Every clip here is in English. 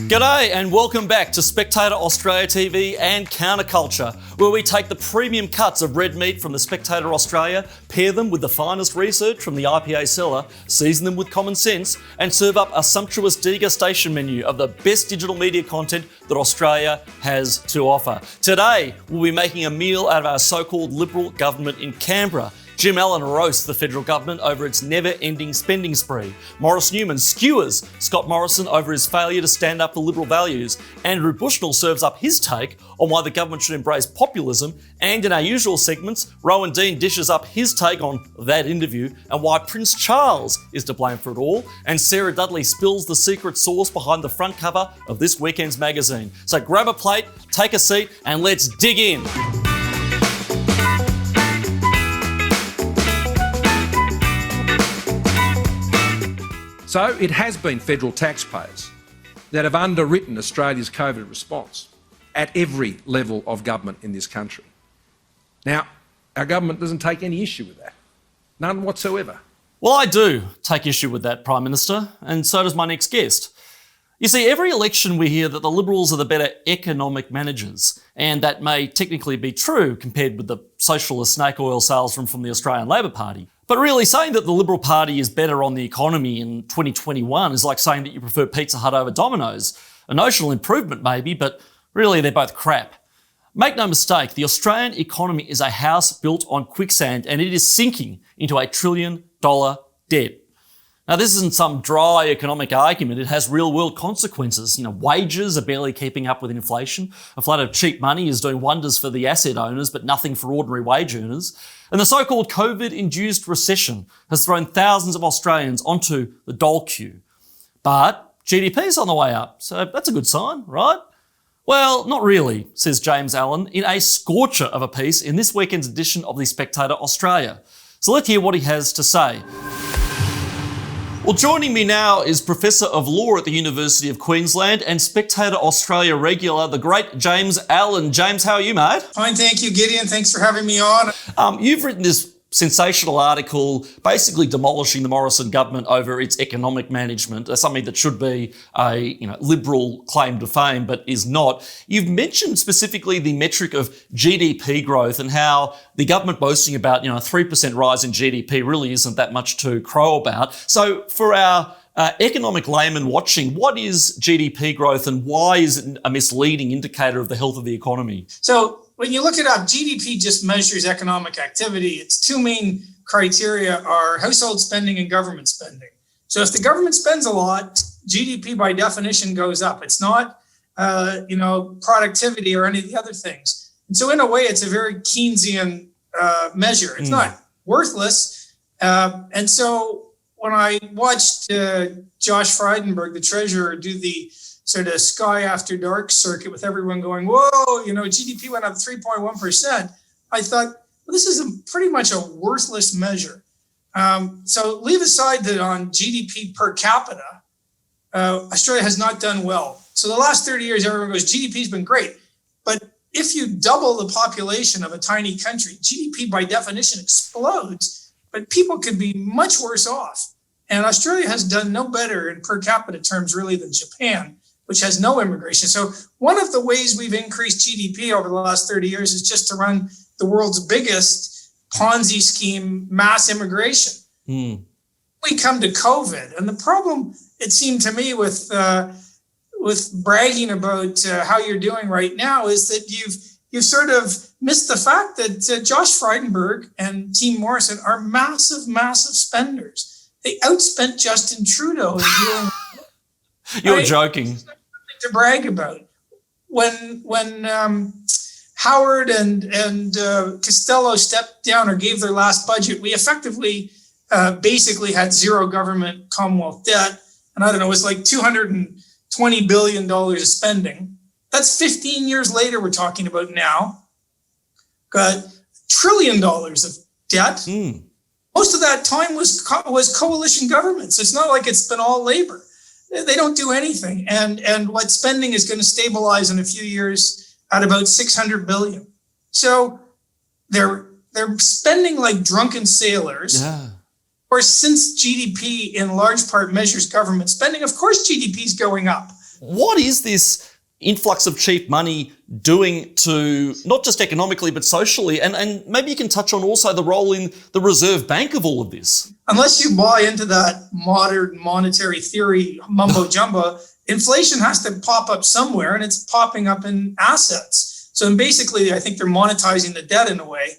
G'day and welcome back to Spectator Australia TV and CounterCulture, where we take the premium cuts of red meat from the Spectator Australia, pair them with the finest research from the IPA cellar, season them with common sense, and serve up a sumptuous degustation menu of the best digital media content that Australia has to offer. Today, we'll be making a meal out of our so-called Liberal government in Canberra. Jim Allen roasts the federal government over its never-ending spending spree. Maurice Newman skewers Scott Morrison over his failure to stand up for Liberal values. Andrew Bushnell serves up his take on why the government should embrace populism. And in our usual segments, Rowan Dean dishes up his take on that interview and why Prince Charles is to blame for it all. And Sarah Dudley spills the secret sauce behind the front cover of this weekend's magazine. So grab a plate, take a seat, and let's dig in. So it has been federal taxpayers that have underwritten Australia's COVID response at every level of government in this country. Now, our government doesn't take any issue with that. None whatsoever. Well, I do take issue with that, Prime Minister, and so does my next guest. You see, every election we hear that the Liberals are the better economic managers, and that may technically be true compared with the socialist snake oil salesman from the Australian Labor Party. But really, saying that the Liberal Party is better on the economy in 2021 is like saying that you prefer Pizza Hut over Domino's. A notional improvement maybe, but really they're both crap. Make no mistake, the Australian economy is a house built on quicksand and it is sinking into $1 trillion debt. Now, this isn't some dry economic argument. It has real-world consequences. Wages are barely keeping up with inflation. A flood of cheap money is doing wonders for the asset owners, but nothing for ordinary wage earners. And the so-called COVID-induced recession has thrown thousands of Australians onto the dole queue. But GDP is on the way up, so that's a good sign, right? Well, not really, says James Allen in a scorcher of a piece in this weekend's edition of the Spectator Australia. So let's hear what he has to say. Well, joining me now is Professor of Law at the University of Queensland and Spectator Australia regular, the great James Allen. James, how are you, mate? Fine, thank you, Gideon. Thanks for having me on. You've written this sensational article basically demolishing the Morrison government over its economic management, something that should be a Liberal claim to fame but is not. You've mentioned specifically the metric of GDP growth and how the government boasting about a 3% rise in GDP really isn't that much to crow about. So for our economic layman watching, what is GDP growth and why is it a misleading indicator of the health of the economy? So when you look it up, GDP just measures economic activity. Its two main criteria are household spending and government spending. So if the government spends a lot, GDP by definition goes up. It's not, productivity or any of the other things. And so in a way, it's a very Keynesian measure. It's not worthless. And so when I watched Josh Frydenberg, the treasurer, do the sort of sky after dark circuit with everyone going, whoa, GDP went up 3.1%. I thought, well, this is pretty much a worthless measure. So leave aside that on GDP per capita, Australia has not done well. So the last 30 years, everyone goes, GDP's been great. But if you double the population of a tiny country, GDP by definition explodes, but people could be much worse off. And Australia has done no better in per capita terms really than Japan, which has no immigration. So one of the ways we've increased GDP over the last 30 years is just to run the world's biggest Ponzi scheme, mass immigration. We come to COVID, and the problem, it seemed to me, with bragging about how you're doing right now is that you've sort of missed the fact that Josh Frydenberg and Team Morrison are massive spenders. They outspent Justin Trudeau in dealing. You're joking. To brag about. When Howard and Costello stepped down or gave their last budget, we effectively basically had zero government Commonwealth debt. And I don't know, it was like $220 billion of spending. That's 15 years later we're talking about now. Got $1 trillion of debt. Most of that time was coalition government. So it's not like it's been all Labor. They don't do anything. And what spending is going to stabilize in a few years at about $600 billion. So they're spending like drunken sailors. Yeah. Or since GDP in large part measures government spending, of course GDP is going up. What is this influx of cheap money doing to not just economically but socially? And maybe you can touch on also the role in the Reserve Bank of all of this. Unless you buy into that modern monetary theory mumbo jumbo, inflation has to pop up somewhere, and it's popping up in assets. So basically, I think they're monetizing the debt in a way.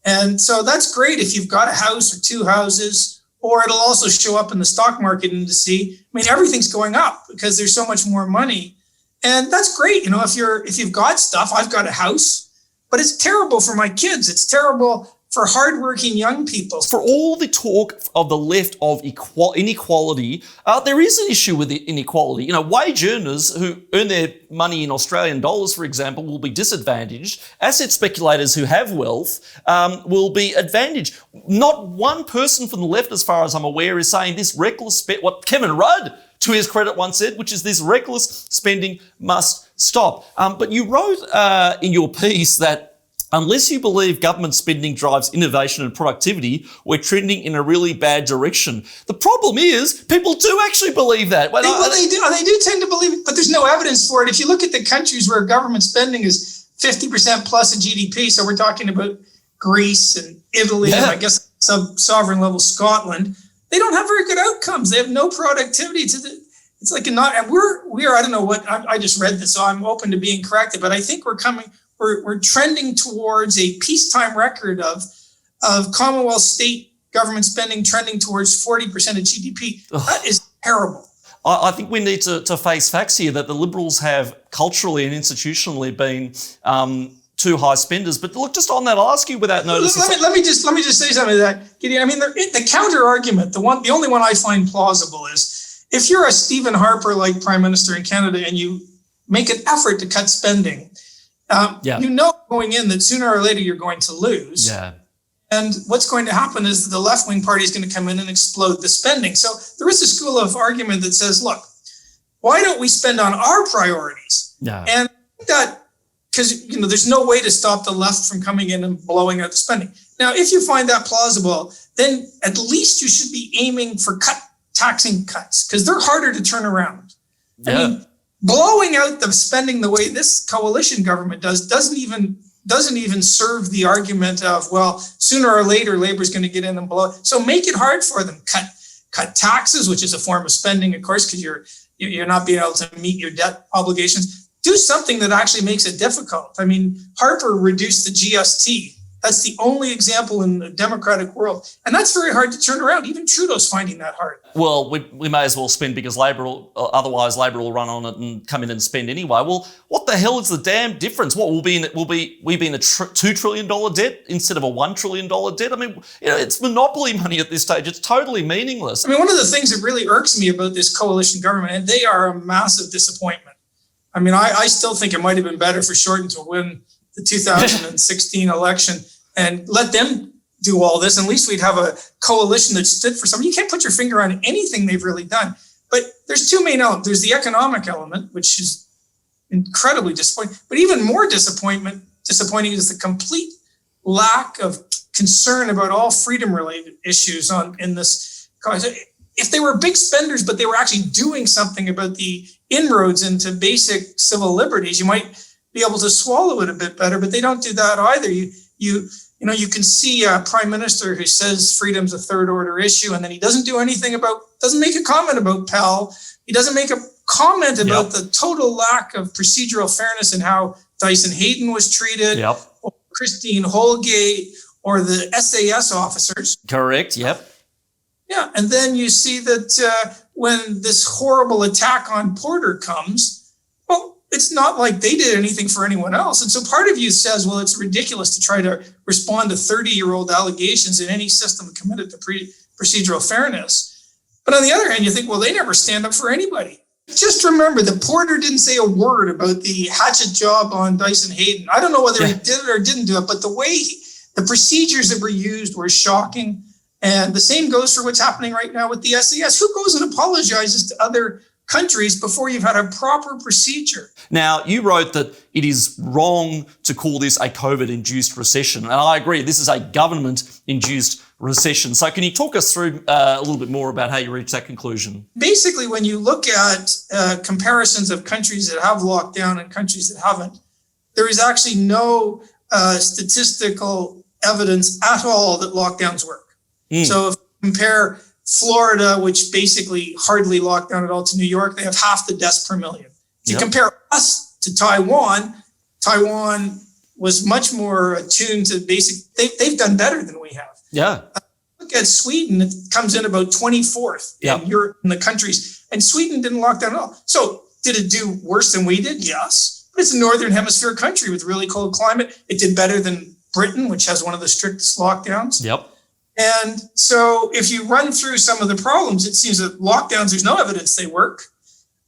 And so that's great if you've got a house or two houses, or it'll also show up in the stock market indice. I mean, everything's going up because there's so much more money. And that's great. You know, if you've got stuff, I've got a house, but it's terrible for my kids. It's terrible for hardworking young people. For all the talk of the left of inequality, there is an issue with inequality. You know, wage earners who earn their money in Australian dollars, for example, will be disadvantaged. Asset speculators who have wealth will be advantaged. Not one person from the left, as far as I'm aware, is saying this reckless what Kevin Rudd, to his credit, once said, which is this reckless spending must stop. But you wrote in your piece that unless you believe government spending drives innovation and productivity, we're trending in a really bad direction. The problem is people do actually believe that. They do tend to believe it, but there's no evidence for it. If you look at the countries where government spending is 50% plus of GDP, so we're talking about Greece and Italy, and I guess sub-sovereign level Scotland, they don't have very good outcomes. They have no productivity it's like and we're I don't know what, I just read this, so I'm open to being corrected, but I think we're trending towards a peacetime record of Commonwealth state government spending trending towards 40% of GDP. Ugh. That is terrible. I think we need to face facts here that the Liberals have culturally and institutionally been too high spenders. But look, just on that, I'll ask you without notice. Let me just say something to that, Gideon. I mean, the counter argument, the only one I find plausible is if you're a Stephen Harper like Prime Minister in Canada and you make an effort to cut spending, you know going in that sooner or later you're going to lose. Yeah. And what's going to happen is that the left-wing party is going to come in and explode the spending. So there is a school of argument that says, look, why don't we spend on our priorities? Yeah. And that, because there's no way to stop the left from coming in and blowing out the spending. Now, if you find that plausible, then at least you should be aiming for taxing cuts, because they're harder to turn around. Yeah. I mean, blowing out the spending the way this coalition government doesn't even serve the argument of, well, sooner or later Labor's going to get in and blow. So make it hard for them. Cut taxes, which is a form of spending, of course, because you're not being able to meet your debt obligations. Do something that actually makes it difficult. I mean, Harper reduced the GST. That's the only example in the democratic world. And that's very hard to turn around. Even Trudeau's finding that hard. Well, we may as well spend because otherwise Labor will run on it and come in and spend anyway. Well, what the hell is the damn difference? What will we be in a $2 trillion debt instead of a $1 trillion debt? I mean, it's monopoly money at this stage. It's totally meaningless. I mean, one of the things that really irks me about this coalition government, and they are a massive disappointment. I mean, I still think it might have been better for Shorten to win the 2016 election and let them do all this. At least we'd have a coalition that stood for something. You can't put your finger on anything they've really done. But there's two main elements. There's the economic element, which is incredibly disappointing. But even more disappointing is the complete lack of concern about all freedom-related issues in this. If they were big spenders, but they were actually doing something about the inroads into basic civil liberties, you might be able to swallow it a bit better, but they don't do that either. You can see a prime minister who says freedom's a third order issue, and then he doesn't make a comment about Pell. He doesn't make a comment about the total lack of procedural fairness in how Dyson Hayden was treated, or Christine Holgate, or the SAS officers. Correct, yep. Yeah, and then you see that when this horrible attack on Porter comes, well, it's not like they did anything for anyone else. And so part of you says, well, it's ridiculous to try to respond to 30-year-old allegations in any system committed to procedural fairness. But on the other hand, you think, well, they never stand up for anybody. Just remember that Porter didn't say a word about the hatchet job on Dyson Hayden. I don't know whether he did it or didn't do it, but the way the procedures that were used were shocking. And the same goes for what's happening right now with the SAS. Who goes and apologizes to other countries before you've had a proper procedure? Now, you wrote that it is wrong to call this a COVID-induced recession. And I agree, this is a government-induced recession. So can you talk us through a little bit more about how you reached that conclusion? Basically, when you look at comparisons of countries that have locked down and countries that haven't, there is actually no statistical evidence at all that lockdowns work. So if you compare Florida, which basically hardly locked down at all, to New York, they have half the deaths per million. If you compare us to Taiwan was much more attuned to they've done better than we have. Yeah. Look at Sweden, it comes in about 24th in Europe, in the countries, and Sweden didn't lock down at all. So did it do worse than we did? Yes. But it's a northern hemisphere country with really cold climate. It did better than Britain, which has one of the strictest lockdowns. Yep. And so if you run through some of the problems, it seems that lockdowns, there's no evidence they work.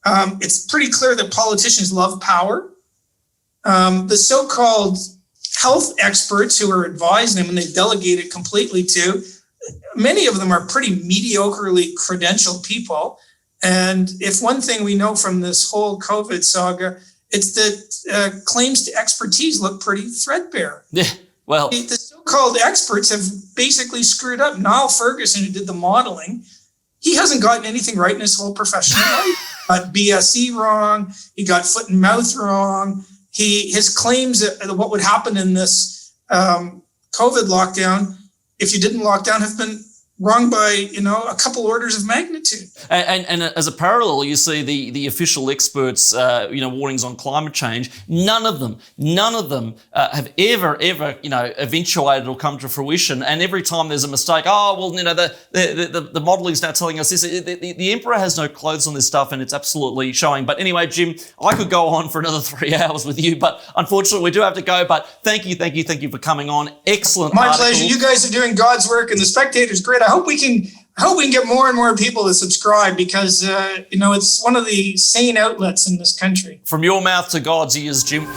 It's pretty clear that politicians love power. The so-called health experts who are advising them, and they delegate it completely to, many of them are pretty mediocrely credentialed people. And if one thing we know from this whole COVID saga, it's that claims to expertise look pretty threadbare. Yeah, well, the so-called experts have basically screwed up. Niall Ferguson, who did the modeling, he hasn't gotten anything right in his whole professional life. He got BSE wrong. He got foot and mouth wrong. His claims that what would happen in this COVID lockdown, if you didn't lock down, have been wrong by, a couple orders of magnitude. And as a parallel, you see the official experts, warnings on climate change. None of them have ever, eventuated or come to fruition. And every time there's a mistake, the modelling is now telling us this. The emperor has no clothes on this stuff, and it's absolutely showing. But anyway, Jim, I could go on for another 3 hours with you, but unfortunately we do have to go. But thank you for coming on. Excellent. My article. pleasure. You guys are doing God's work, and the Spectator's great. I hope we can get more and more people to subscribe because, it's one of the sane outlets in this country. From your mouth to God's ears, Jim.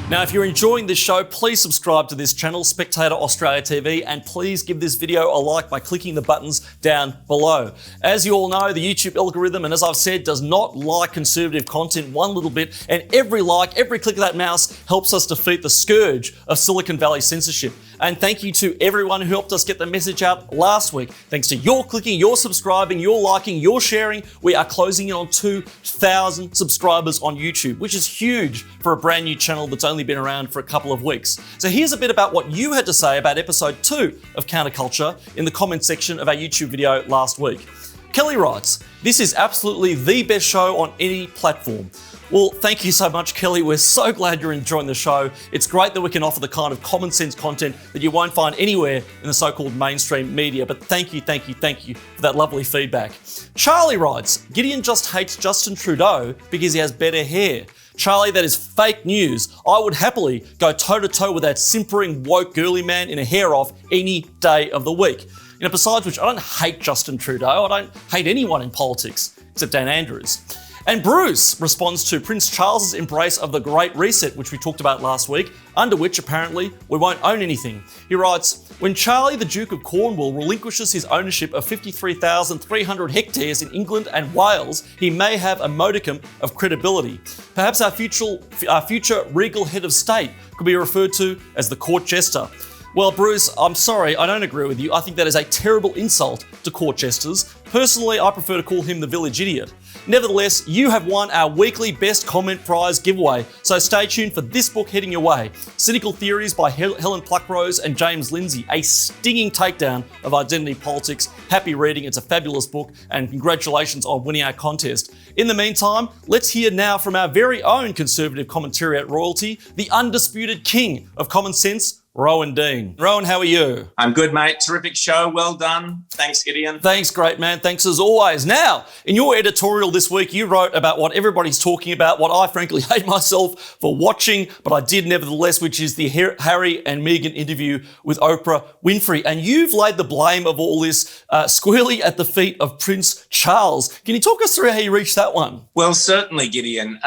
Now, if you're enjoying this show, please subscribe to this channel, Spectator Australia TV, and please give this video a like by clicking the buttons down below. As you all know, the YouTube algorithm, and as I've said, does not like conservative content one little bit, and every like, every click of that mouse helps us defeat the scourge of Silicon Valley censorship. And thank you to everyone who helped us get the message out last week. Thanks to your clicking, your subscribing, your liking, your sharing, we are closing in on 2,000 subscribers on YouTube, which is huge for a brand new channel that's only been around for a couple of weeks. So here's a bit about what you had to say about episode 2 of CounterCulture in the comment section of our YouTube video last week. Kelly writes, "This is absolutely the best show on any platform." Well, thank you so much, Kelly. We're so glad you're enjoying the show. It's great that we can offer the kind of common sense content that you won't find anywhere in the so-called mainstream media. But thank you for that lovely feedback. Charlie writes, "Gideon just hates Justin Trudeau because he has better hair." Charlie, that is fake news. I would happily go toe-to-toe with that simpering, woke, girly man in a hair-off any day of the week. Besides which, I don't hate Justin Trudeau. I don't hate anyone in politics, except Dan Andrews. And Bruce responds to Prince Charles's embrace of the Great Reset, which we talked about last week, under which apparently we won't own anything. He writes, "When Charlie, the Duke of Cornwall, relinquishes his ownership of 53,300 hectares in England and Wales, he may have a modicum of credibility. Perhaps our future regal head of state could be referred to as the court jester." Well, Bruce, I'm sorry, I don't agree with you. I think that is a terrible insult to court jesters. Personally, I prefer to call him the village idiot. Nevertheless, you have won our weekly Best Comment Prize giveaway, so stay tuned for this book heading your way. Cynical Theories by Helen Pluckrose and James Lindsay, a stinging takedown of identity politics. Happy reading, it's a fabulous book, and congratulations on winning our contest. In the meantime, let's hear now from our very own conservative commentariat royalty, the undisputed king of common sense, Rowan Dean. Rowan, how are you? I'm good, mate. Terrific show. Well done. Thanks, Gideon. Thanks, great man. Thanks as always. Now, in your editorial this week, you wrote about what everybody's talking about, what I frankly hate myself for watching, but I did nevertheless, which is the Harry and Meghan interview with Oprah Winfrey. And you've laid the blame of all this squarely at the feet of Prince Charles. Can you talk us through how you reached that one? Well, certainly, Gideon.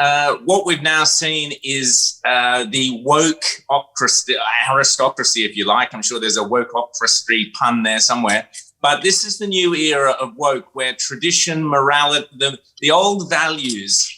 What we've now seen is the woke aristocracy, if you like. I'm sure there's a wokeocracy pun there somewhere. But this is the new era of woke, where tradition, morality, the old values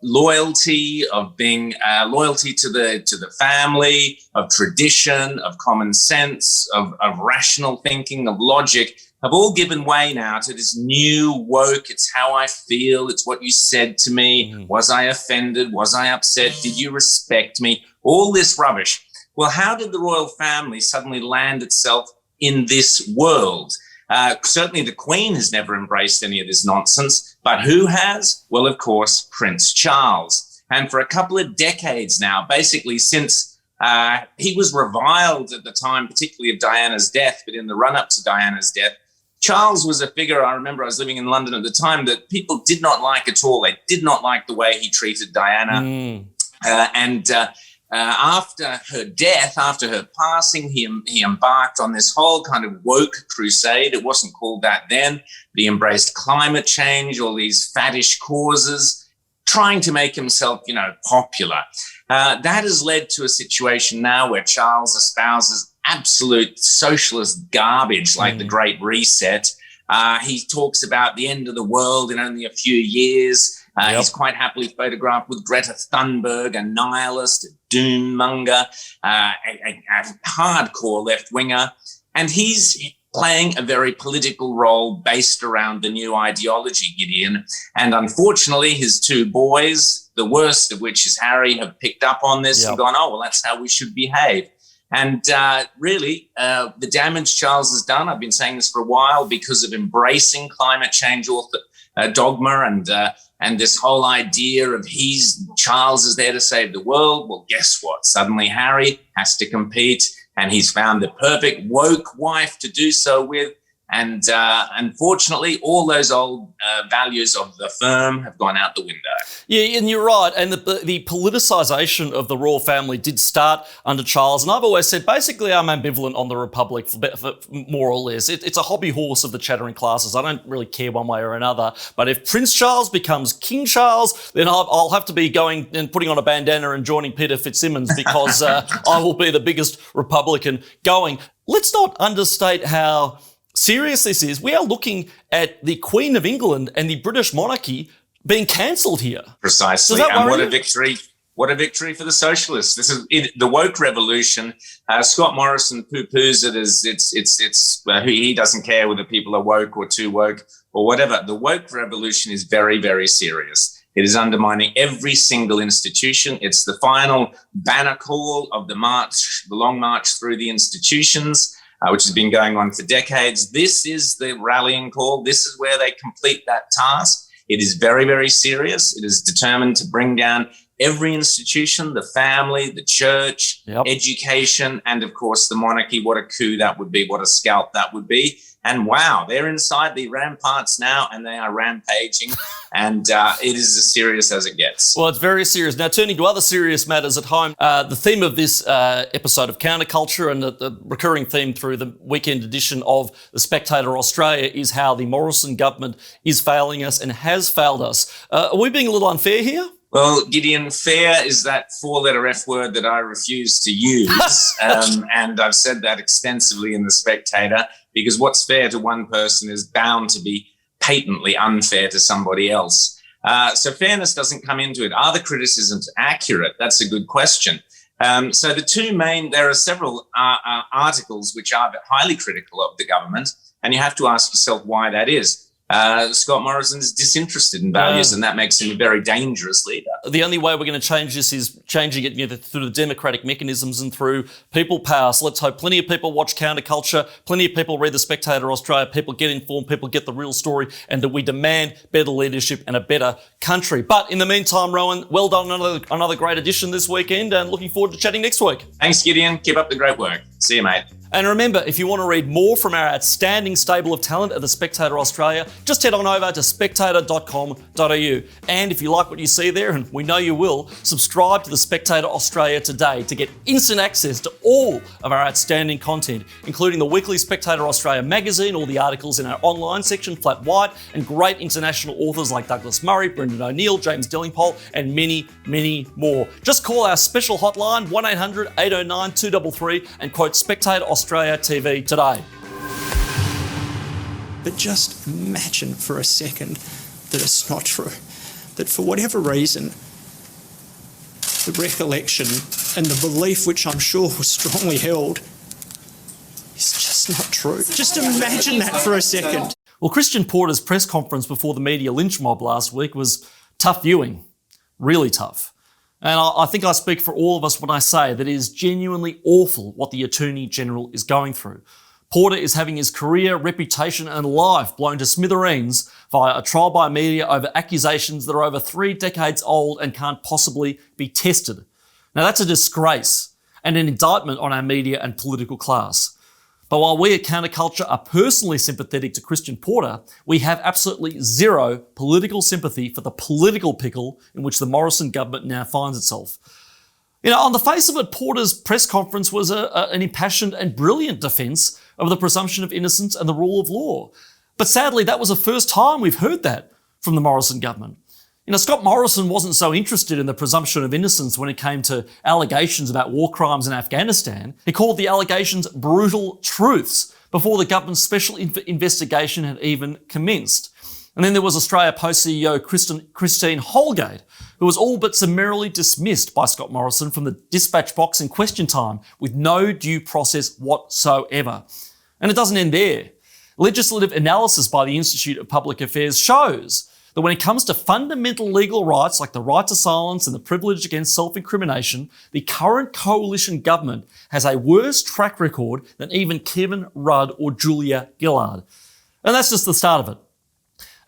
loyalty, of being loyalty to the family, of tradition, of common sense, of rational thinking, of logic, have all given way now to this new woke. It's how I feel. It's what you said to me. Was I offended? Was I upset? Did you respect me? All this rubbish. Well, how did the royal family suddenly land itself in this world? Certainly the Queen has never embraced any of this nonsense, but who has? Well, of course, Prince Charles. And for a couple of decades now, basically since he was reviled at the time, particularly of Diana's death, but in the run-up to Diana's death, Charles was a figure, I remember I was living in London at the time, that people did not like at all. They did not like the way he treated Diana. After her death, after her passing, he embarked on this whole kind of woke crusade. It wasn't called that then. But he embraced climate change, all these faddish causes, trying to make himself, popular. That has led to a situation now where Charles espouses absolute socialist garbage like the Great Reset. He talks about the end of the world in only a few years. He's quite happily photographed with Greta Thunberg, a nihilist, a doom monger, a hardcore left winger. And he's playing a very political role based around the new ideology, Gideon. And unfortunately, his two boys, the worst of which is Harry, have picked up on this and gone, oh, well, that's how we should behave. And really, the damage Charles has done, I've been saying this for a while, because of embracing climate change dogma and this whole idea of Charles is there to save the world. Well, guess what? Suddenly Harry has to compete, and he's found the perfect woke wife to do so with. And unfortunately, all those old values of the firm have gone out the window. Yeah, and you're right. And the politicisation of the royal family did start under Charles. And I've always said, basically, I'm ambivalent on the Republic, for more or less. It's a hobby horse of the chattering classes. I don't really care one way or another. But if Prince Charles becomes King Charles, then I'll have to be going and putting on a bandana and joining Peter Fitzsimmons, because I will be the biggest Republican going. Let's not understate how serious this is. We are looking at the Queen of England and the British monarchy being cancelled here. Precisely. And what a victory. What a victory for the socialists. This is the woke revolution. Scott Morrison poo-poos it as he doesn't care whether people are woke or too woke or whatever. The woke revolution is very, very serious. It is undermining every single institution. It's the final banner call of the long march through the institutions, which has been going on for decades. This is the rallying call. This is where they complete that task. It is very, very serious. It is determined to bring down every institution, the family, the church, education, and of course the monarchy. What a coup that would be. What a scalp that would be. And wow, they're inside the ramparts now and they are rampaging. And it is as serious as it gets. Well, it's very serious. Now, turning to other serious matters at home, the theme of this episode of CounterCulture and the recurring theme through the weekend edition of The Spectator Australia is how the Morrison government is failing us and has failed us. Are we being a little unfair here? Well, Gideon, fair is that four-letter F word that I refuse to use. And I've said that extensively in The Spectator, because what's fair to one person is bound to be patently unfair to somebody else. So fairness doesn't come into it. Are the criticisms accurate? That's a good question. So there are several articles which are highly critical of the government, and you have to ask yourself why that is. Scott Morrison is disinterested in values, and that makes him a very dangerous leader. The only way we're going to change this is changing it through the democratic mechanisms and through people power. So let's hope plenty of people watch CounterCulture, plenty of people read The Spectator Australia, people get informed, people get the real story, and that we demand better leadership and a better country. But in the meantime, Rowan, well done on another great edition this weekend, and looking forward to chatting next week. Thanks, Gideon. Keep up the great work. See you, mate. And remember, if you want to read more from our outstanding stable of talent at The Spectator Australia, just head on over to spectator.com.au. And if you like what you see there, and we know you will, subscribe to The Spectator Australia today to get instant access to all of our outstanding content, including the weekly Spectator Australia magazine, all the articles in our online section, flat white, and great international authors like Douglas Murray, Brendan O'Neill, James Dillingpole, and many, many more. Just call our special hotline, 1-800-809-233, and quote Spectator Australia TV today. But just imagine for a second that it's not true. that for whatever reason, the recollection and the belief, which I'm sure was strongly held, is just not true. Just imagine that for a second. Well, Christian Porter's press conference before the media lynch mob last week was tough viewing, really tough. And I think I speak for all of us when I say that it is genuinely awful what the Attorney General is going through. Porter is having his career, reputation and life blown to smithereens via a trial by media over accusations that are over 3 decades old and can't possibly be tested. Now that's a disgrace and an indictment on our media and political class. But while we at CounterCulture are personally sympathetic to Christian Porter, we have absolutely zero political sympathy for the political pickle in which the Morrison government now finds itself. You know, on the face of it, Porter's press conference was an impassioned and brilliant defence of the presumption of innocence and the rule of law. But sadly, that was the first time we've heard that from the Morrison government. You know, Scott Morrison wasn't so interested in the presumption of innocence when it came to allegations about war crimes in Afghanistan. He called the allegations brutal truths before the government's special investigation had even commenced. And then there was Australia Post CEO Christine Holgate, who was all but summarily dismissed by Scott Morrison from the dispatch box in question time with no due process whatsoever. And it doesn't end there. Legislative analysis by the Institute of Public Affairs shows that when it comes to fundamental legal rights like the right to silence and the privilege against self-incrimination, the current coalition government has a worse track record than even Kevin Rudd or Julia Gillard. And that's just the start of it.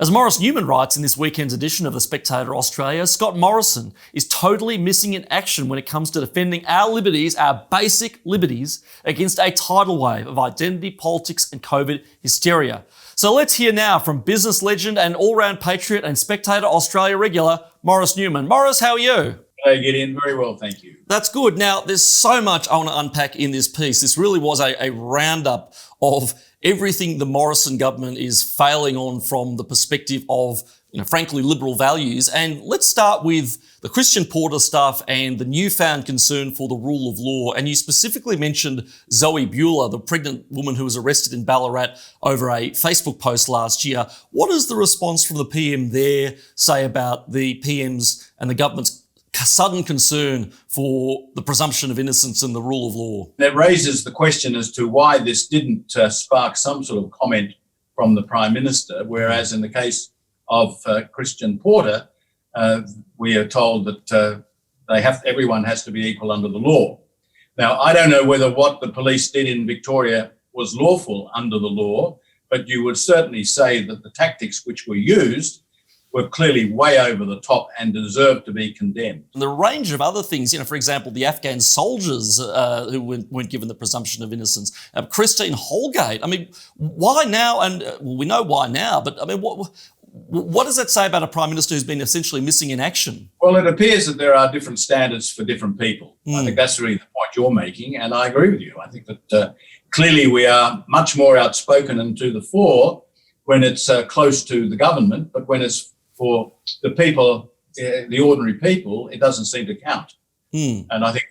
As Maurice Newman writes in this weekend's edition of The Spectator Australia, Scott Morrison is totally missing in action when it comes to defending our liberties, our basic liberties, against a tidal wave of identity politics and COVID hysteria. So let's hear now from business legend and all-round patriot and Spectator Australia regular, Maurice Newman. Maurice, how are you? Hey, Gideon. Very well, thank you. That's good. Now, there's so much I want to unpack in this piece. This really was a roundup of everything the Morrison government is failing on from the perspective of, frankly, liberal values. And let's start with the Christian Porter stuff and the newfound concern for the rule of law. And you specifically mentioned Zoe Buhler, the pregnant woman who was arrested in Ballarat over a Facebook post last year. What does the response from the PM there say about the PM's and the government's sudden concern for the presumption of innocence and the rule of law? That raises the question as to why this didn't spark some sort of comment from the Prime Minister, whereas in the case of Christian Porter, we are told that everyone has to be equal under the law. Now, I don't know whether what the police did in Victoria was lawful under the law, but you would certainly say that the tactics which were used were clearly way over the top and deserve to be condemned. And the range of other things, for example, the Afghan soldiers who weren't given the presumption of innocence, Christine Holgate. Why now? And we know why now, but what does that say about a Prime Minister who's been essentially missing in action? Well, it appears that there are different standards for different people. I think that's really the point you're making, and I agree with you. I think that clearly we are much more outspoken and to the fore when it's close to the government, but when it's for the people, the ordinary people, it doesn't seem to count. And I think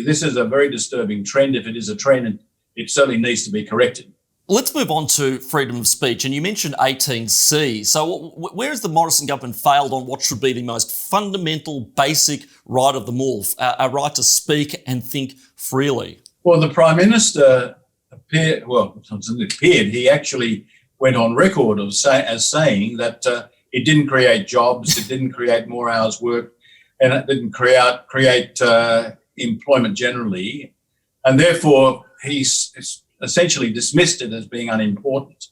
this is a very disturbing trend. If it is a trend, it certainly needs to be corrected. Let's move on to freedom of speech. And you mentioned 18C. So where has the Morrison government failed on what should be the most fundamental, basic right of them all, a right to speak and think freely? Well, the Prime Minister he actually went on record as saying that it didn't create jobs, it didn't create more hours work, and it didn't create employment generally. And therefore, he's essentially dismissed it as being unimportant.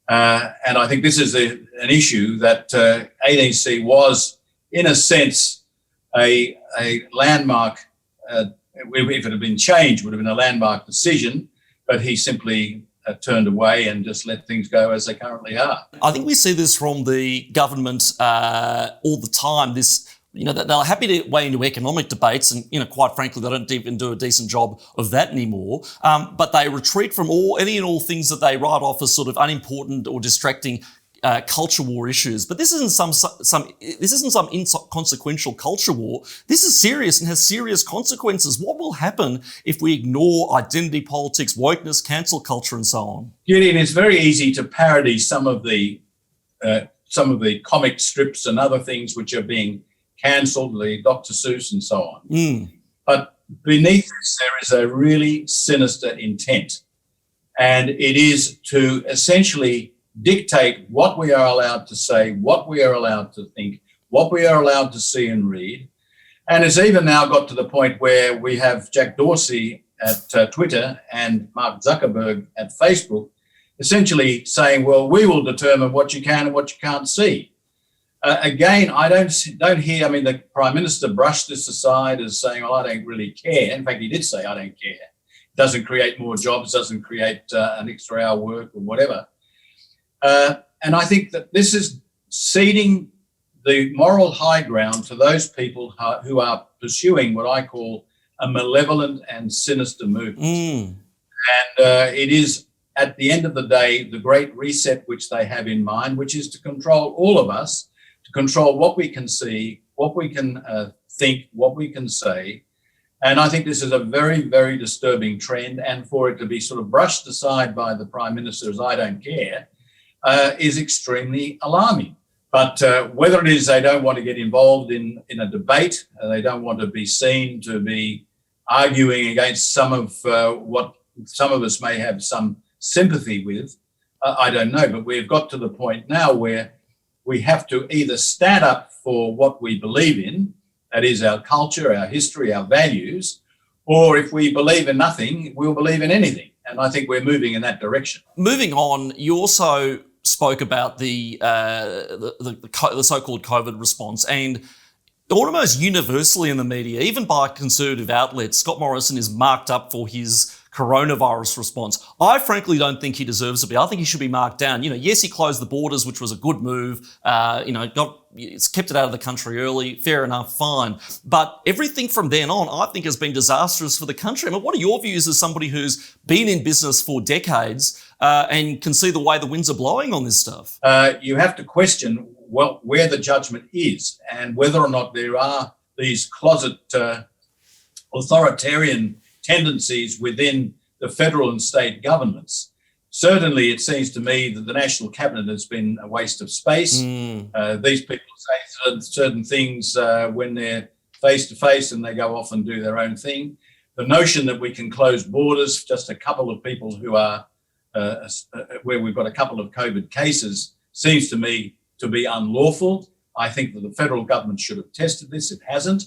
And I think this is an issue that 18C was, in a sense, a landmark. If it had been changed, it would have been a landmark decision, but he simply turned away and just let things go as they currently are. I think we see this from the government all the time. They're happy to weigh into economic debates, and quite frankly, they don't even do a decent job of that anymore. But they retreat from any and all things that they write off as sort of unimportant or distracting culture war issues. But this isn't some inconsequential culture war. This is serious and has serious consequences. What will happen if we ignore identity politics, wokeness, cancel culture, and so on? Gideon, it's very easy to parody some of the some of the comic strips and other things which are being cancelled, the Dr. Seuss and so on. But beneath this, there is a really sinister intent. And it is to essentially dictate what we are allowed to say, what we are allowed to think, what we are allowed to see and read. And it's even now got to the point where we have Jack Dorsey at Twitter and Mark Zuckerberg at Facebook essentially saying, well, we will determine what you can and what you can't see. Again, I don't hear, I mean, the Prime Minister brushed this aside as saying, well, I don't really care. In fact, he did say, I don't care. It doesn't create more jobs, doesn't create an extra hour work or whatever. And I think that this is ceding the moral high ground to those people who are pursuing what I call a malevolent and sinister movement. And it is, at the end of the day, the great reset which they have in mind, which is to control all of us, to control what we can see, what we can think, what we can say. And I think this is a very, very disturbing trend. And for it to be sort of brushed aside by the Prime Minister as I don't care is extremely alarming. But whether it is they don't want to get involved in a debate, they don't want to be seen to be arguing against some of what some of us may have some sympathy with, I don't know. But we've got to the point now where we have to either stand up for what we believe in, that is our culture, our history, our values, or if we believe in nothing, we'll believe in anything. And I think we're moving in that direction. Moving on, you also spoke about the so-called COVID response, and almost universally in the media, even by conservative outlets, Scott Morrison is marked up for his coronavirus response. I frankly don't think he deserves to be. I think he should be marked down. Yes, he closed the borders, which was a good move. It's kept it out of the country early. Fair enough, fine. But everything from then on, I think, has been disastrous for the country. I mean, what are your views as somebody who's been in business for decades and can see the way the winds are blowing on this stuff? You have to question where the judgment is and whether or not there are these closet authoritarian tendencies within the federal and state governments. Certainly, it seems to me that the National Cabinet has been a waste of space. These people say certain things when they're face-to-face and they go off and do their own thing. The notion that we can close borders, just a couple of people who are, where we've got a couple of COVID cases, seems to me to be unlawful. I think that the federal government should have tested this. It hasn't.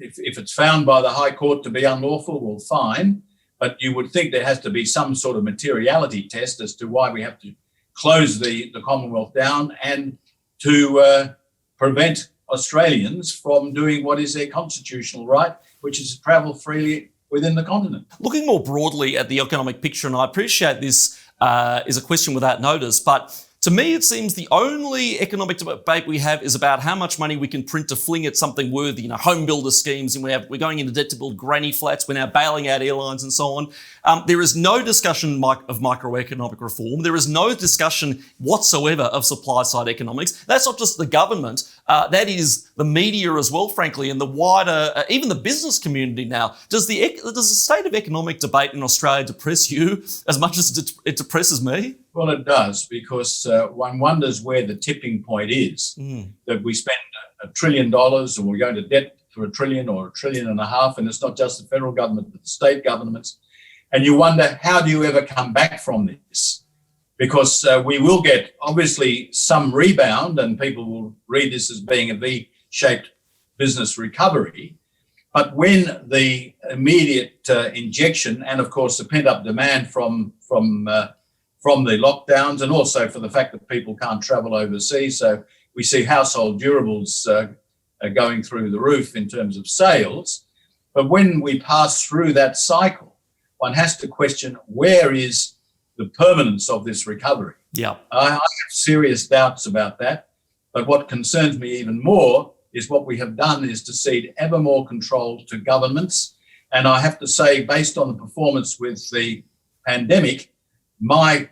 If it's found by the High Court to be unlawful, well, fine. But you would think there has to be some sort of materiality test as to why we have to close the Commonwealth down and to prevent Australians from doing what is their constitutional right, which is to travel freely within the continent. Looking more broadly at the economic picture, and I appreciate this is a question without notice, but to me, it seems the only economic debate we have is about how much money we can print to fling at something worthy, home builder schemes, and we're going into debt to build granny flats, we're now bailing out airlines and so on. There is no discussion of microeconomic reform. There is no discussion whatsoever of supply-side economics. That's not just the government. That is the media as well, frankly, and the wider, even the business community now. Does the state of economic debate in Australia depress you as much as it depresses me? Well, it does, because one wonders where the tipping point is, that we spend $1 trillion and we go into debt for $1 trillion or $1.5 trillion, and it's not just the federal government, but the state governments. And you wonder, how do you ever come back from this? Because we will get, obviously, some rebound, and people will read this as being a V-shaped business recovery. But when the immediate injection, and of course the pent-up demand from the lockdowns, and also for the fact that people can't travel overseas. So we see household durables going through the roof in terms of sales. But when we pass through that cycle, one has to question, where is the permanence of this recovery? Yeah, I have serious doubts about that. But what concerns me even more is what we have done is to cede ever more control to governments. And I have to say, based on the performance with the pandemic, my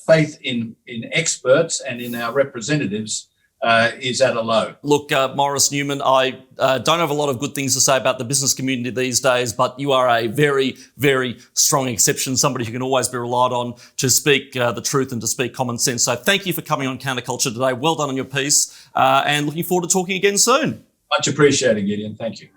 faith in experts and in our representatives is at a low. Look, Morris Newman, I don't have a lot of good things to say about the business community these days, but you are a very, very strong exception, somebody who can always be relied on to speak the truth and to speak common sense. So thank you for coming on CounterCulture today. Well done on your piece, and looking forward to talking again soon. Much appreciated, Gideon. Thank you.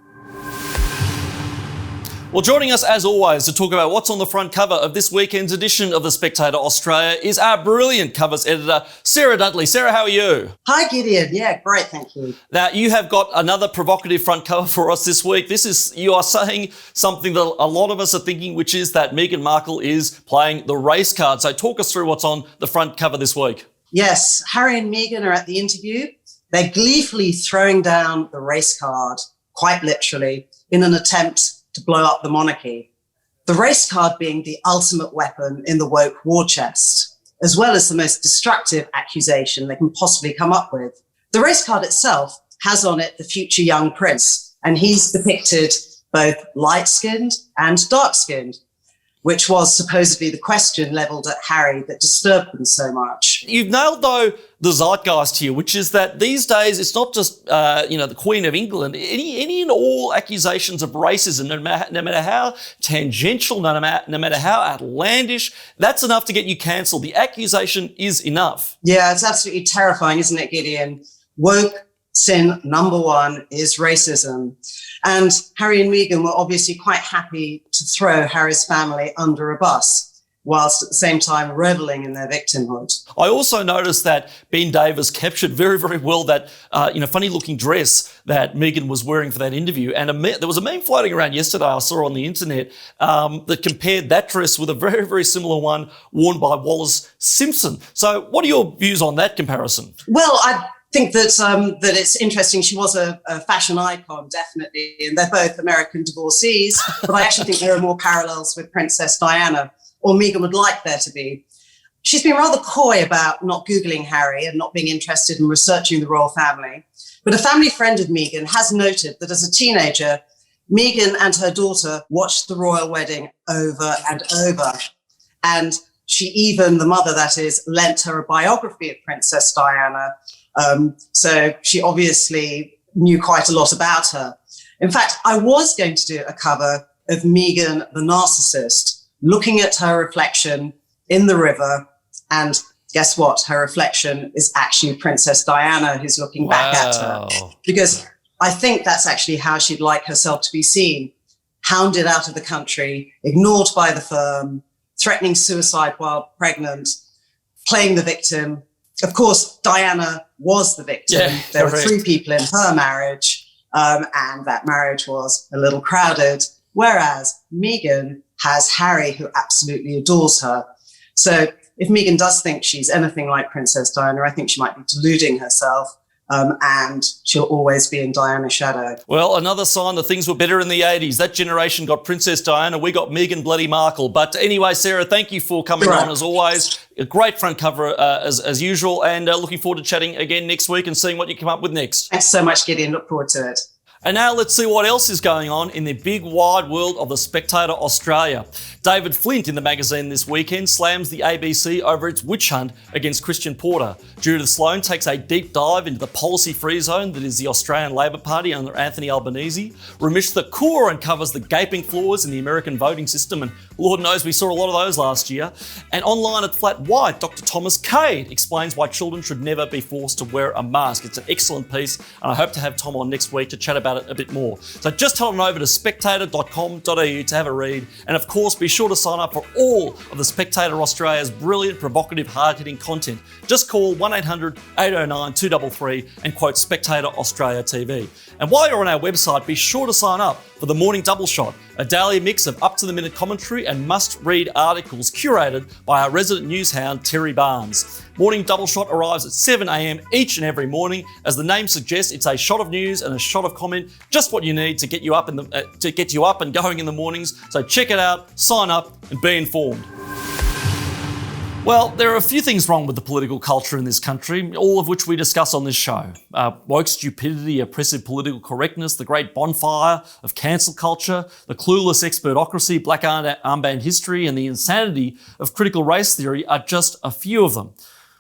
Well, joining us as always to talk about what's on the front cover of this weekend's edition of The Spectator Australia is our brilliant covers editor, Sarah Dudley. Sarah, how are you? Hi, Gideon. Yeah, great, thank you. Now, you have got another provocative front cover for us this week. You are saying something that a lot of us are thinking, which is that Meghan Markle is playing the race card. So talk us through what's on the front cover this week. Yes, Harry and Meghan are at the interview. They're gleefully throwing down the race card, quite literally, in an attempt to blow up the monarchy. The race card being the ultimate weapon in the woke war chest, as well as the most destructive accusation they can possibly come up with. The race card itself has on it the future young prince, and he's depicted both light-skinned and dark-skinned, which was supposedly the question levelled at Harry that disturbed them so much. You've nailed, though, the zeitgeist here, which is that these days it's not just, the Queen of England. Any and all accusations of racism, no matter how tangential, no matter how outlandish, that's enough to get you cancelled. The accusation is enough. Yeah, it's absolutely terrifying, isn't it, Gideon? Woke sin number one is racism. And Harry and Meghan were obviously quite happy to throw Harry's family under a bus, whilst at the same time reveling in their victimhood. I also noticed that Ben Davis captured very, very well that, funny-looking dress that Meghan was wearing for that interview. And there was a meme floating around yesterday I saw on the internet that compared that dress with a very, very similar one worn by Wallace Simpson. So what are your views on that comparison? Well, I think that it's interesting. She was a fashion icon, definitely, and they're both American divorcees, but I actually think there are more parallels with Princess Diana, or Meghan would like there to be. She's been rather coy about not Googling Harry and not being interested in researching the royal family, but a family friend of Meghan has noted that as a teenager, Meghan and her daughter watched the royal wedding over and over, and she even, the mother that is, lent her a biography of Princess Diana. So she obviously knew quite a lot about her. In fact, I was going to do a cover of Meghan the narcissist, looking at her reflection in the river. And guess what? Her reflection is actually Princess Diana who's looking back at her. Because I think that's actually how she'd like herself to be seen. Hounded out of the country, ignored by the firm, threatening suicide while pregnant, playing the victim. Of course, Diana was the victim. Yeah, there were 3 people in her marriage, and that marriage was a little crowded, whereas Meghan has Harry, who absolutely adores her. So if Meghan does think she's anything like Princess Diana, I think she might be deluding herself, and she'll always be in Diana's shadow. Well, another sign that things were better in the 80s. That generation got Princess Diana, we got Meghan bloody Markle. But anyway, Sarah, thank you for coming on as always. A great front cover as usual, and looking forward to chatting again next week and seeing what you come up with next. Thanks so much, Gideon. Look forward to it. And now let's see what else is going on in the big wide world of The Spectator Australia. David Flint in the magazine this weekend slams the ABC over its witch hunt against Christian Porter. Judith Sloan takes a deep dive into the policy-free zone that is the Australian Labor Party under Anthony Albanese. Ramesh Thakur uncovers the gaping flaws in the American voting system, and Lord knows we saw a lot of those last year. And online at Flat White, Dr. Thomas Cade explains why children should never be forced to wear a mask. It's an excellent piece, and I hope to have Tom on next week to chat about it a bit more. So just head on over to spectator.com.au to have a read, and of course be sure to sign up for all of The Spectator Australia's brilliant, provocative, hard-hitting content. Just call 1-800-809-233 and quote Spectator Australia TV. And while you're on our website, be sure to sign up for the Morning Double Shot, a daily mix of up-to-the-minute commentary and must-read articles curated by our resident news hound, Terry Barnes. Morning Double Shot arrives at 7 a.m. each and every morning. As the name suggests, it's a shot of news and a shot of comment, just what you need to get you up to get you up and going in the mornings. So check it out, sign up, and be informed. Well, there are a few things wrong with the political culture in this country, all of which we discuss on this show. Woke stupidity, oppressive political correctness, the great bonfire of cancel culture, the clueless expertocracy, black armband history, and the insanity of critical race theory are just a few of them.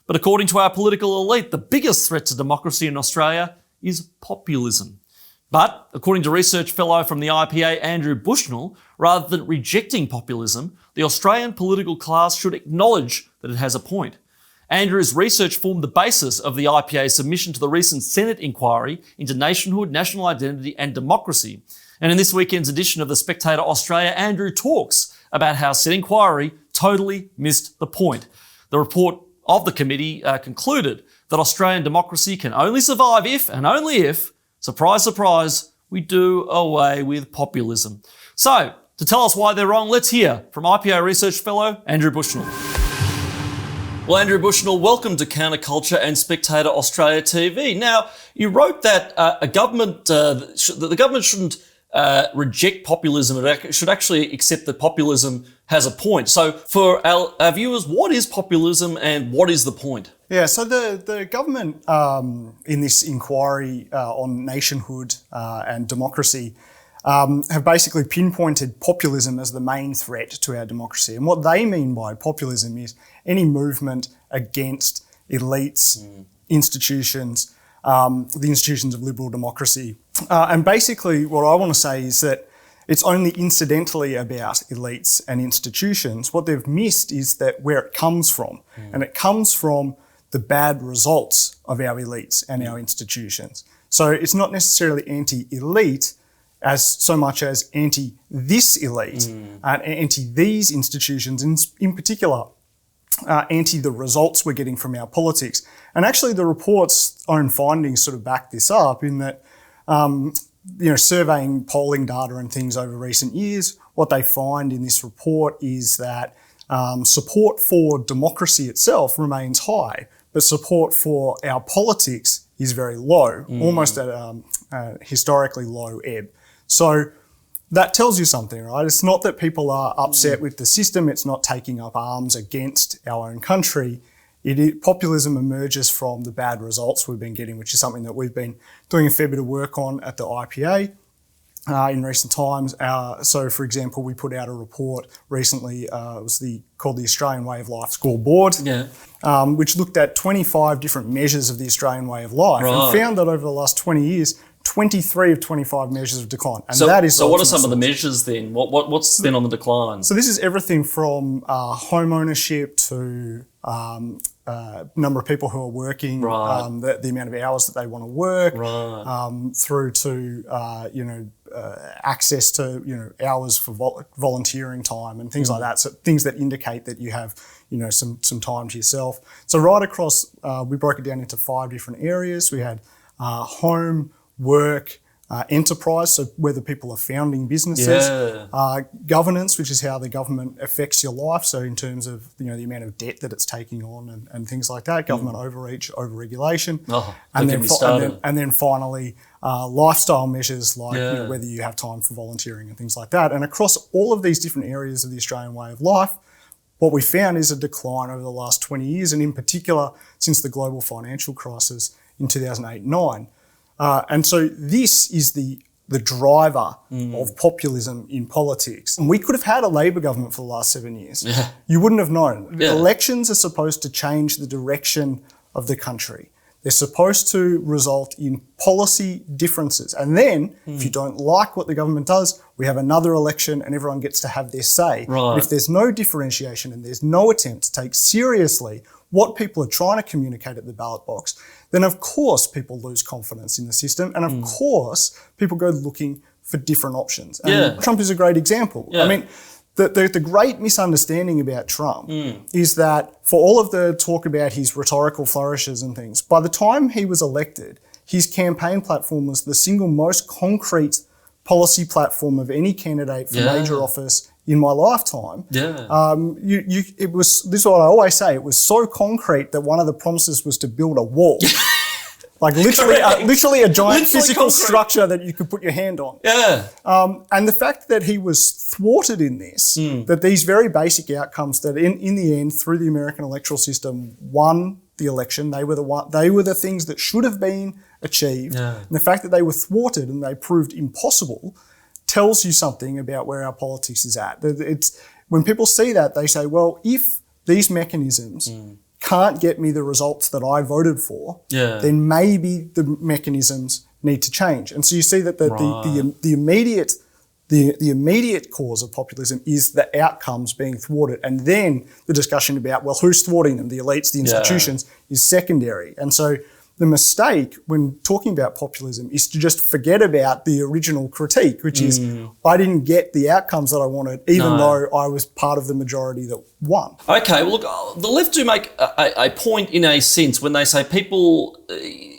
But according to our political elite, the biggest threat to democracy in Australia is populism. But according to research fellow from the IPA, Andrew Bushnell, rather than rejecting populism, the Australian political class should acknowledge that it has a point. Andrew's research formed the basis of the IPA's submission to the recent Senate inquiry into nationhood, national identity and democracy. And in this weekend's edition of The Spectator Australia, Andrew talks about how said inquiry totally missed the point. The report of the committee concluded that Australian democracy can only survive if, and only if, surprise, surprise, we do away with populism. So, to tell us why they're wrong, let's hear from IPA research fellow Andrew Bushnell. Well, Andrew Bushnell, welcome to CounterCulture and Spectator Australia TV. Now, you wrote that the government shouldn't reject populism. It should actually accept that populism has a point. So for our viewers, what is populism and what is the point? Yeah, so the government in this inquiry on nationhood and democracy have basically pinpointed populism as the main threat to our democracy. And what they mean by populism is any movement against elites, institutions, the institutions of liberal democracy. And basically what I want to say is that it's only incidentally about elites and institutions. What they've missed is that where it comes from. And it comes from the bad results of our elites and our institutions. So it's not necessarily anti-elite as so much as anti-this elite and anti-these institutions, and in particular, anti the results we're getting from our politics. And actually the report's own findings sort of back this up in that, surveying polling data and things over recent years, what they find in this report is that support for democracy itself remains high, but support for our politics is very low, almost at a historically low ebb. So that tells you something, right? It's not that people are upset with the system. It's not taking up arms against our own country. Populism emerges from the bad results we've been getting, which is something that we've been doing a fair bit of work on at the IPA in recent times. So, for example, we put out a report recently, it was called the Australian Way of Life Scoreboard, which looked at 25 different measures of the Australian way of life and found that over the last 20 years, 23 of 25 measures of decline. And that is so what are some of the measures then? What's then on the decline? So this is everything from home ownership to number of people who are working, the amount of hours that they want to work, through to access to hours for volunteering time and things like that. So things that indicate that you have some time to yourself. So right across, we broke it down into 5 different areas. We had home, work, enterprise, so whether people are founding businesses, governance, which is how the government affects your life, so in terms of the amount of debt that it's taking on and things like that, government overreach, overregulation, and then finally lifestyle measures like whether you have time for volunteering and things like that. And across all of these different areas of the Australian way of life, what we found is a decline over the last 20 years, and in particular since the global financial crisis in 2008-9. And so this is the driver of populism in politics. And we could have had a Labor government for the last 7 years. You wouldn't have known. Elections are supposed to change the direction of the country. They're supposed to result in policy differences. And then, if you don't like what the government does, we have another election and everyone gets to have their say. And if there's no differentiation and there's no attempt to take seriously what people are trying to communicate at the ballot box, then of course people lose confidence in the system, and of course people go looking for different options. And Trump is a great example. I mean, the great misunderstanding about Trump is that for all of the talk about his rhetorical flourishes and things, by the time he was elected, his campaign platform was the single most concrete policy platform of any candidate for major office in my lifetime. It was, this is what I always say, it was so concrete that one of the promises was to build a wall. Like literally a giant physical structure that you could put your hand on. And the fact that he was thwarted in this, that these very basic outcomes that in the end, through the American electoral system, won the election, they were the things that should have been achieved. And the fact that they were thwarted and they proved impossible tells you something about where our politics is at. It's when people see that, they say, well, if these mechanisms can't get me the results that I voted for, then maybe the mechanisms need to change. And so you see that the immediate cause of populism is the outcomes being thwarted. And then the discussion about, well, who's thwarting them? The elites, the institutions, is secondary. And so the mistake when talking about populism is to just forget about the original critique, which is I didn't get the outcomes that I wanted, even though I was part of the majority that won. Okay, well, look, the left do make a point in a sense when they say people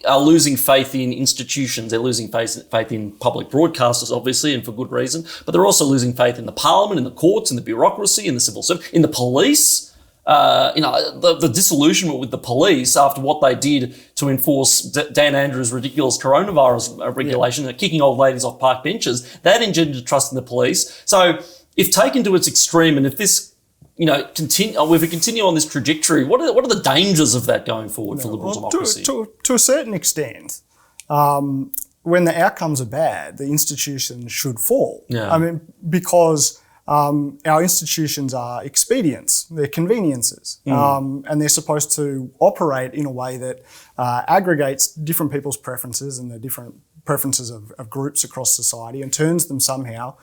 are losing faith in institutions. They're losing faith in public broadcasters, obviously, and for good reason, but they're also losing faith in the parliament, in the courts, in the bureaucracy, in the civil service, in the police. The disillusionment with the police after what they did to enforce Dan Andrews' ridiculous coronavirus regulation, kicking old ladies off park benches, that engendered trust in the police. So if taken to its extreme, and if this, if we continue on this trajectory, what are the dangers of that going forward for liberal democracy? To a certain extent, when the outcomes are bad, the institutions should fall. I mean, because our institutions are expedients, they're conveniences, and they're supposed to operate in a way that aggregates different people's preferences and the different preferences of groups across society and turns them somehow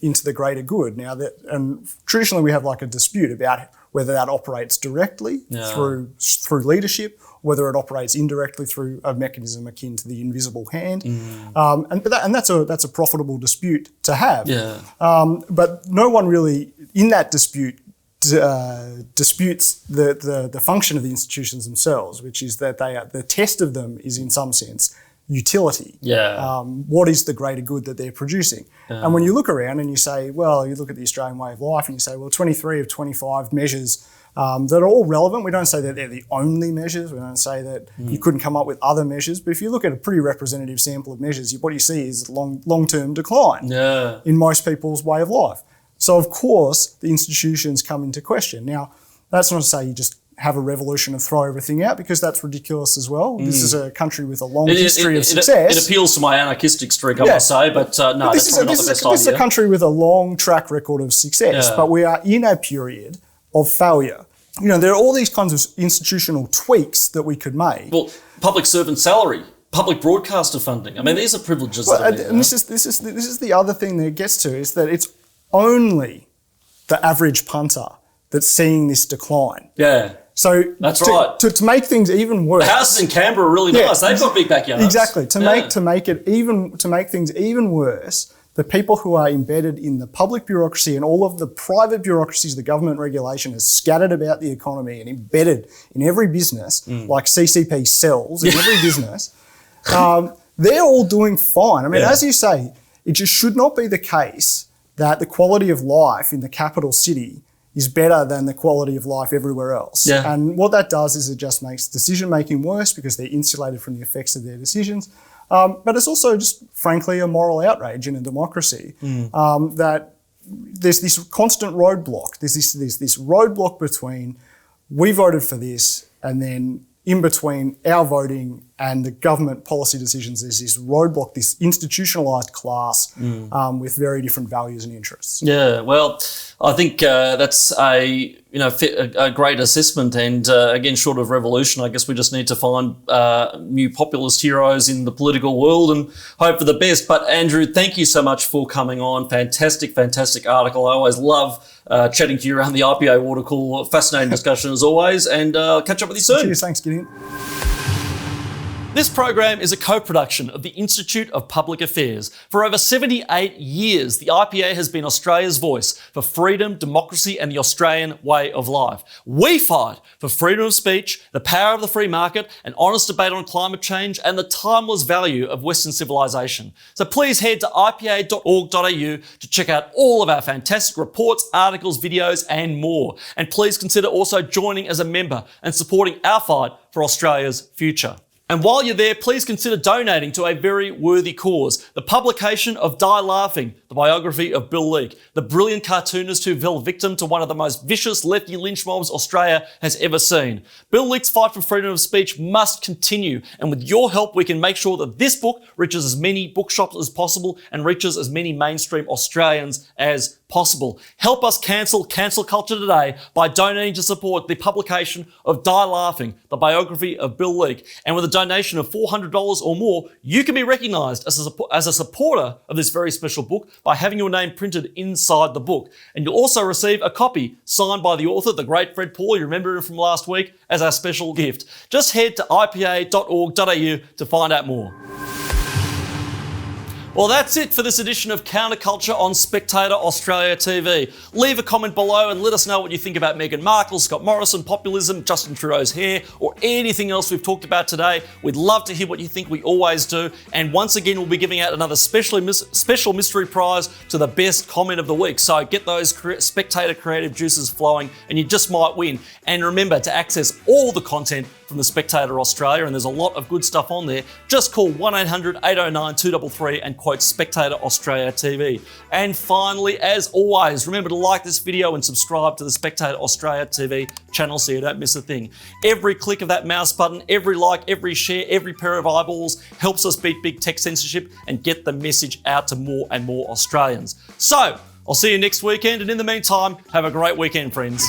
into the greater good. Now, and traditionally we have like a dispute about whether that operates directly through leadership, whether it operates indirectly through a mechanism akin to the invisible hand, and that's a profitable dispute to have. But no one really in that dispute disputes the function of the institutions themselves, which is that the test of them is in some sense utility. What is the greater good that they're producing? And when you look around and you say, well, you look at the Australian way of life and you say, well, 23 of 25 measures that are all relevant. We don't say that they're the only measures. We don't say that you couldn't come up with other measures. But if you look at a pretty representative sample of measures, what you see is long-term decline in most people's way of life. So, of course, the institutions come into question. Now, that's not to say you just have a revolution and throw everything out, because that's ridiculous as well. This is a country with a long history of success. It appeals to my anarchistic streak, I must say, but no, that's probably not the best idea. This is a country with a long track record of success, but we are in a period of failure. There are all these kinds of institutional tweaks that we could make. Well, public servant salary, public broadcaster funding. I mean, these are privileges. Well, and this is the other thing that it gets to, is that it's only the average punter that's seeing this decline. So that's right. To make things even worse, the houses in Canberra are really nice. They've got big backyards. Exactly. To make things even worse, the people who are embedded in the public bureaucracy and all of the private bureaucracies the government regulation has scattered about the economy and embedded in every business, like CCP cells in every business, they're all doing fine. I mean, as you say, it just should not be the case that the quality of life in the capital city is better than the quality of life everywhere else. And what that does is it just makes decision-making worse because they're insulated from the effects of their decisions. But it's also just, frankly, a moral outrage in a democracy that there's this constant roadblock. There's this roadblock between we voted for this, and then in between our voting and the government policy decisions, there's this roadblock, this institutionalised class with very different values and interests. Yeah, well, I think that's a great assessment. And again, short of revolution, I guess we just need to find new populist heroes in the political world and hope for the best. But Andrew, thank you so much for coming on. Fantastic article. I always love chatting to you around the IPA water cooler. Fascinating discussion as always. And catch up with you soon. Cheers, thanks, Gideon. This program is a co-production of the Institute of Public Affairs. For over 78 years, the IPA has been Australia's voice for freedom, democracy, and the Australian way of life. We fight for freedom of speech, the power of the free market, an honest debate on climate change, and the timeless value of Western civilization. So please head to ipa.org.au to check out all of our fantastic reports, articles, videos, and more. And please consider also joining as a member and supporting our fight for Australia's future. And while you're there, please consider donating to a very worthy cause. The publication of Die Laughing, the biography of Bill Leak, the brilliant cartoonist who fell victim to one of the most vicious lefty lynch mobs Australia has ever seen. Bill Leak's fight for freedom of speech must continue, and with your help we can make sure that this book reaches as many bookshops as possible and reaches as many mainstream Australians as possible. Help us cancel culture today by donating to support the publication of Die Laughing, the biography of Bill Leak. And with a donation of $400 or more, you can be recognised as a supporter of this very special book by having your name printed inside the book. And you'll also receive a copy signed by the author, the great Fred Paul, you remember him from last week, as our special gift. Just head to ipa.org.au to find out more. Well, that's it for this edition of CounterCulture on Spectator Australia TV. Leave a comment below and let us know what you think about Meghan Markle, Scott Morrison, populism, Justin Trudeau's hair, or anything else we've talked about today. We'd love to hear what you think. We always do. And once again, we'll be giving out another special mystery prize to the best comment of the week. So get those Spectator creative juices flowing and you just might win. And remember to access all the content from the Spectator Australia, and there's a lot of good stuff on there. Just call 1-800-809-233 and quote Spectator Australia TV. And finally, as always, remember to like this video and subscribe to the Spectator Australia TV channel so you don't miss a thing. Every click of that mouse button, every like, every share, every pair of eyeballs helps us beat big tech censorship and get the message out to more and more Australians. So, I'll see you next weekend, and in the meantime, have a great weekend, friends.